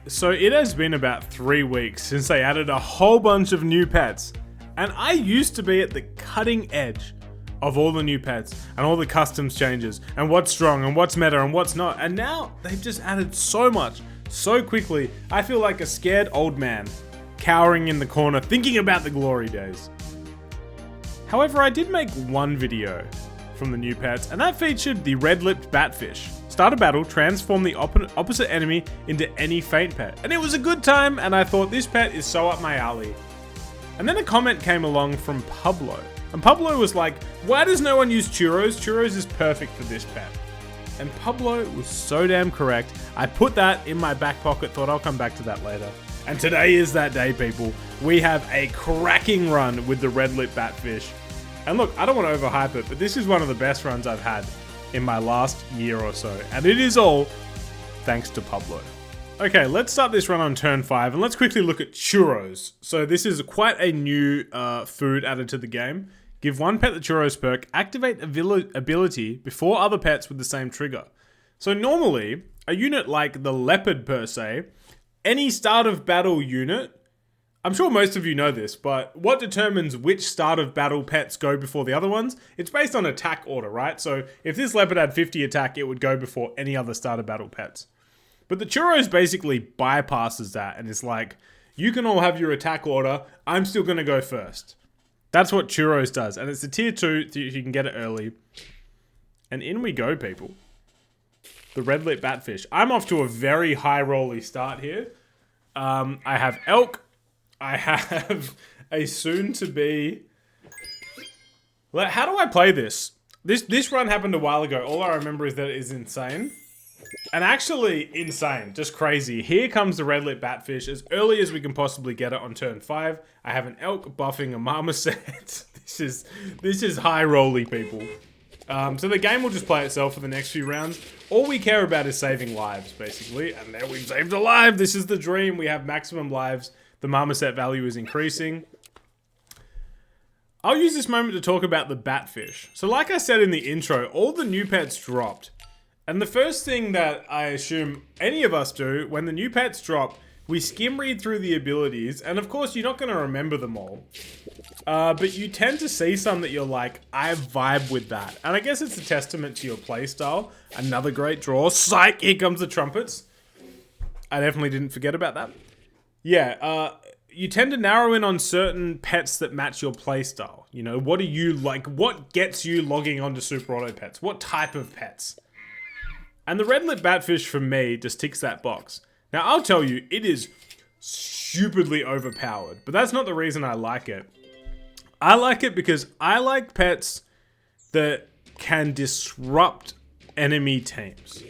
So it has been about 3 weeks since they added a whole bunch of new pets. And I used to be at the cutting edge of all the new pets and all the customs changes and what's strong and what's meta and what's not. And now they've just added so much so quickly. I feel like a scared old man cowering in the corner thinking about the glory days. However, I did make one video from the new pets, and that featured the red-lipped batfish. Start a battle, transform the opposite enemy into any faint pet. And it was a good time, and I thought this pet is so up my alley. And then a comment came along from Pablo. And Pablo was like, why does no one use churros? Churros is perfect for this pet. And Pablo was so damn correct. I put that in my back pocket, thought I'll come back to that later. And today is that day, people. We have a cracking run with the red-lipped batfish. And look, I don't want to overhype it, but this is one of the best runs I've had in my last year or so. And it is all thanks to Pablo. Okay, let's start this run on turn 5, and let's quickly look at churros. So this is quite a new food added to the game. Give one pet the churros perk, activate ability before other pets with the same trigger. So normally, a unit like the leopard per se, any start of battle unit, I'm sure most of you know this, but what determines which start of battle pets go before the other ones? It's based on attack order, right? So if this leopard had 50 attack, it would go before any other start of battle pets. But the churros basically bypasses that and is like, you can all have your attack order, I'm still going to go first. That's what churros does, and it's a tier 2, so you can get it early. And in we go, people. The red-lipped batfish. I'm off to a very high rolly start here. I have elk. I have a soon-to-be... How do I play this? This run happened a while ago. All I remember is that it is insane. And actually, insane. Just crazy. Here comes the red-lipped batfish as early as we can possibly get it on turn 5. I have an elk buffing a marmoset. This is high rolly, people. So the game will just play itself for the next few rounds. All we care about is saving lives, basically. And there we've saved a life. This is the dream. We have maximum lives. The marmoset value is increasing. I'll use this moment to talk about the batfish. So like I said in the intro, all the new pets dropped. And the first thing that I assume any of us do when the new pets drop, we skim read through the abilities. And of course, you're not going to remember them all. But you tend to see some that you're like, I vibe with that. And I guess it's a testament to your playstyle. Another great draw. Psych! Here comes the trumpets. I definitely didn't forget about that. Yeah, you tend to narrow in on certain pets that match your playstyle. You know, what do you like? What gets you logging onto Super Auto Pets? What type of pets? And the red-lipped batfish, for me, just ticks that box. Now, I'll tell you, it is stupidly overpowered. But that's not the reason I like it. I like it because I like pets that can disrupt enemy teams.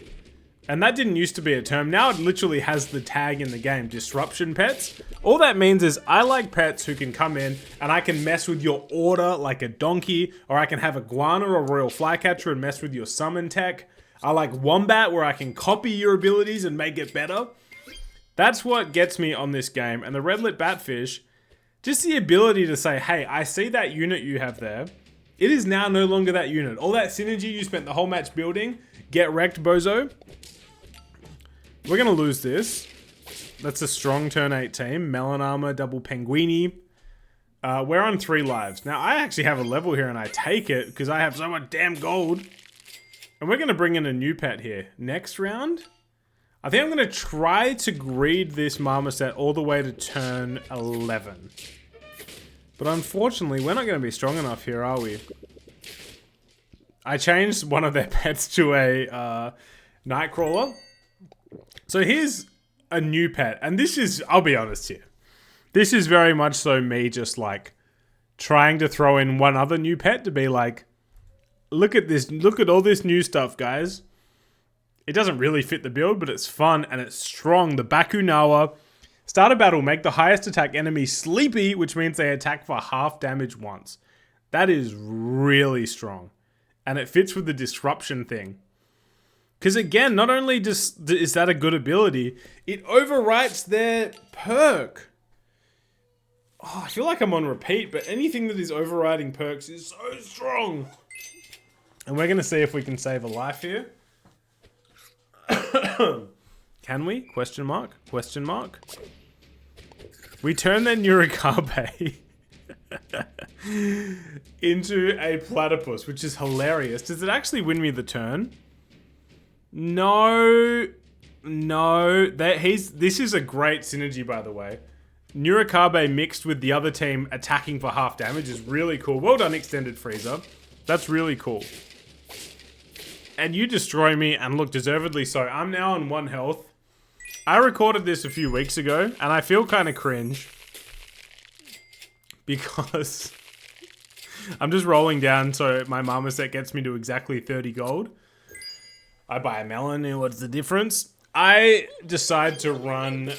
And that didn't used to be a term. Now it literally has the tag in the game, disruption pets. All that means is I like pets who can come in and I can mess with your order like a donkey, or I can have a guana or royal flycatcher and mess with your summon tech. I like wombat where I can copy your abilities and make it better. That's what gets me on this game. And the red-lipped batfish, just the ability to say, hey, I see that unit you have there. It is now no longer that unit. All that synergy you spent the whole match building, get wrecked, bozo. We're going to lose this. That's a strong turn 8 team. Melon armor, double penguini. We're on 3 lives. Now, I actually have a level here and I take it because I have so much damn gold. And we're going to bring in a new pet here. Next round, I think I'm going to try to greed this marmoset all the way to turn 11. But unfortunately, we're not going to be strong enough here, are we? I changed one of their pets to a nightcrawler. So here's a new pet. And this is, I'll be honest here. This is very much so me just like trying to throw in one other new pet to be like, look at this, look at all this new stuff, guys. It doesn't really fit the build, but it's fun and it's strong. The Bakunawa. Start a battle, make the highest attack enemy sleepy, which means they attack for half damage once. That is really strong. And it fits with the disruption thing. Because again, not only is that a good ability, it overwrites their perk. Oh, I feel like I'm on repeat, but anything that is overriding perks is so strong. And we're going to see if we can save a life here. Can we? Question mark? Question mark? We turn their Nurikabe into a platypus, which is hilarious. Does it actually win me the turn? No. No. This is a great synergy, by the way. Nurikabe mixed with the other team attacking for half damage is really cool. Well done, Extended Freezer. That's really cool. And you destroy me, and look, deservedly so. I'm now on 1 health. I recorded this a few weeks ago, and I feel kind of cringe. Because I'm just rolling down so my marmoset gets me to exactly 30 gold. I buy a melon, and what's the difference? I decide to run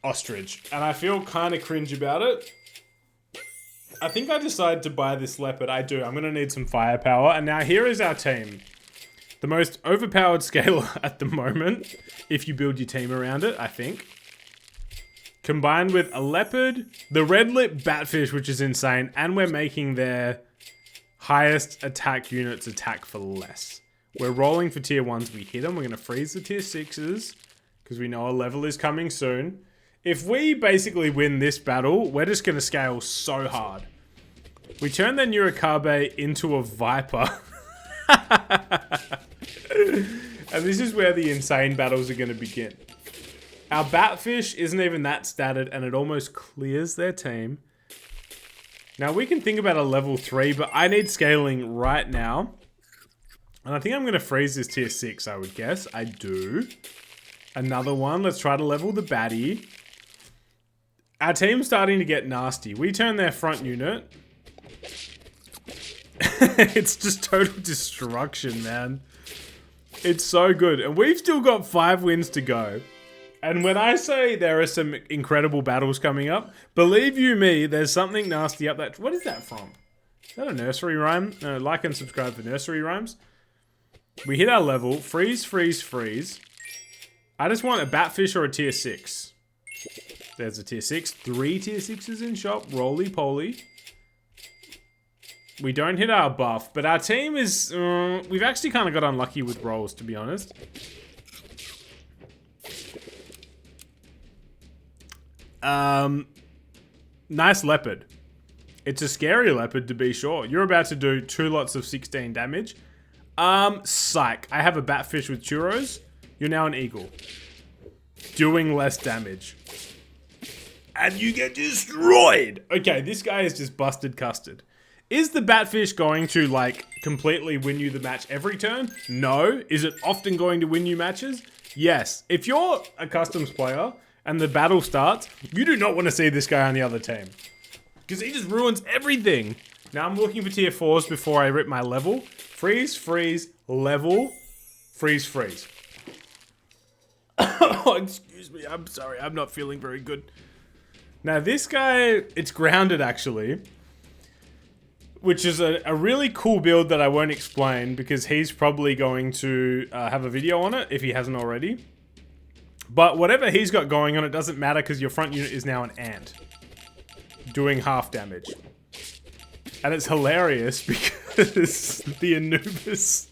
ostrich, and I feel kind of cringe about it. I think I decided to buy this leopard. I do. I'm going to need some firepower. And now here is our team. The most overpowered scaler at the moment, if you build your team around it, I think. Combined with a leopard, the red-lip batfish, which is insane, and we're making their highest attack units attack for less. We're rolling for tier 1s. We hit them. We're going to freeze the tier 6s, because we know a level is coming soon. If we basically win this battle, we're just going to scale so hard. We turn their Nurikabe into a viper. And this is where the insane battles are going to begin. Our batfish isn't even that statted, and it almost clears their team. Now, we can think about a level 3, but I need scaling right now. And I think I'm going to freeze this tier 6, I would guess. I do. Another one. Let's try to level the baddie. Our team's starting to get nasty. We turn their front unit. It's just total destruction, man. It's so good. And we've still got 5 wins to go. And when I say there are some incredible battles coming up, believe you me, there's something nasty up that. What is that from? Is that a nursery rhyme? No, like and subscribe for nursery rhymes. We hit our level. Freeze, freeze, freeze. I just want a batfish or a tier 6. There's a tier 6. 3 tier 6s in shop. Roly-poly. We don't hit our buff, but our team is... we've actually kind of got unlucky with rolls, to be honest. Nice leopard. It's a scary leopard, to be sure. You're about to do 2 lots of 16 damage. Psych. I have a batfish with churros. You're now an eagle. Doing less damage. And you get destroyed! Okay, this guy is just busted custard. Is the batfish going to, like, completely win you the match every turn? No. Is it often going to win you matches? Yes. If you're a customs player and the battle starts, you do not want to see this guy on the other team. Because he just ruins everything. Now I'm looking for tier 4s before I rip my level. Freeze, freeze, level, freeze, freeze. Oh, excuse me. I'm sorry. I'm not feeling very good. Now this guy, it's grounded actually. Which is a really cool build that I won't explain because he's probably going to have a video on it if he hasn't already. But whatever he's got going on, it doesn't matter because your front unit is now an ant. Doing half damage. And it's hilarious because the Anubis...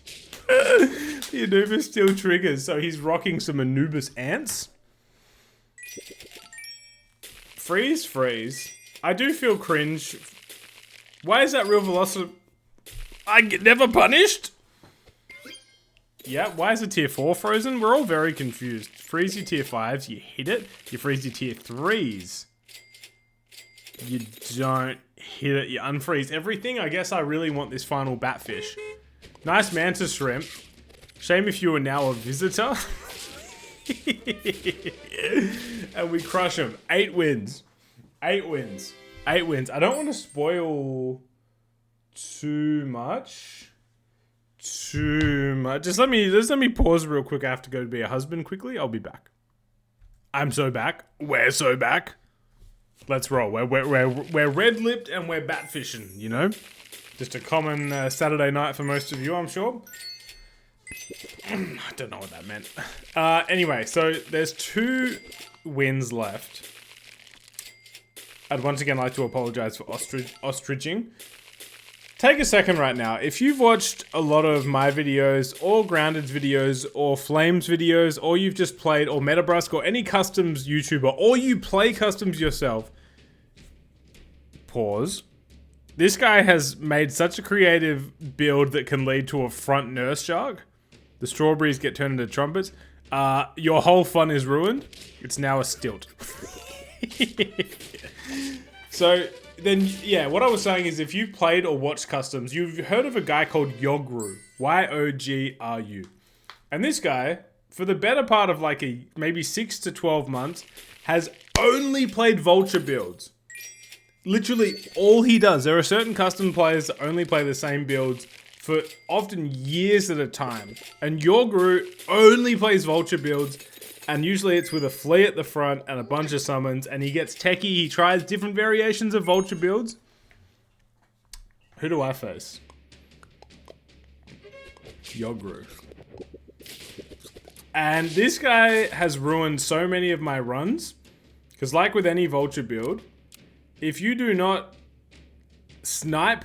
the Anubis still triggers, so he's rocking some Anubis ants. Freeze, freeze. I do feel cringe. Why is that real velocity? I get never punished? Yeah, why is the tier 4 frozen? We're all very confused. Freeze your tier 5s, you hit it. You freeze your tier 3s. You don't hit it, you unfreeze everything. I guess I really want this final batfish. Nice mantis shrimp. Shame if you are now a visitor. And we crush him. 8 wins. 8 wins. 8 wins. I don't want to spoil too much. Just let me pause real quick. I have to go to be a husband quickly. I'll be back. I'm so back. We're so back. Let's roll. We're red-lipped and we're batfishing, you know? Just a common Saturday night for most of you, I'm sure. I don't know what that meant. Anyway, so there's 2 wins left. I'd once again like to apologize for ostriching. take a second right now. If you've watched a lot of my videos, or Grounded's videos, or Flame's videos, or you've just played, or Metabrusque, or any customs YouTuber, or you play customs yourself, pause. This guy has made such a creative build that can lead to a front nurse shark. The strawberries get turned into trumpets. Your whole fun is ruined. It's now a stilt. So then, yeah, what I was saying is if you've played or watched customs, you've heard of a guy called Yogru. Y-O-G-R-U. And this guy, for the better part of like maybe 6 to 12 months, has only played vulture builds. Literally all he does. There are certain custom players that only play the same builds for often years at a time. And Yogru only plays vulture builds, and usually it's with a flea at the front and a bunch of summons, and he gets techie, he tries different variations of vulture builds. Who do I face? Yogru. And this guy has ruined so many of my runs, because like with any vulture build, if you do not snipe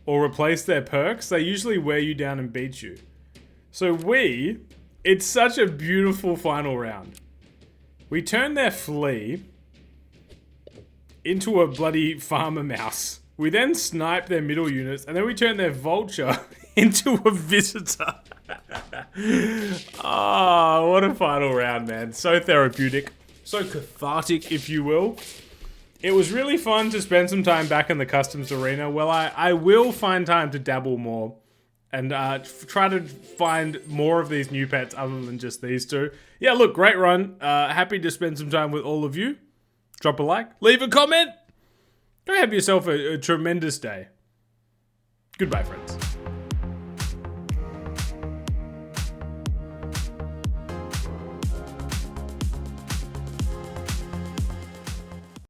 or replace their perks, they usually wear you down and beat you. So it's such a beautiful final round. We turn their flea into a bloody farmer mouse. We then snipe their middle units, and then we turn their vulture into a visitor. Oh, what a final round, man. So therapeutic. So cathartic, if you will. It was really fun to spend some time back in the customs arena. Well, I will find time to dabble more and try to find more of these new pets other than just these two. Yeah, look, great run. Happy to spend some time with all of you. Drop a like, leave a comment. Go have yourself a tremendous day. Goodbye, friends.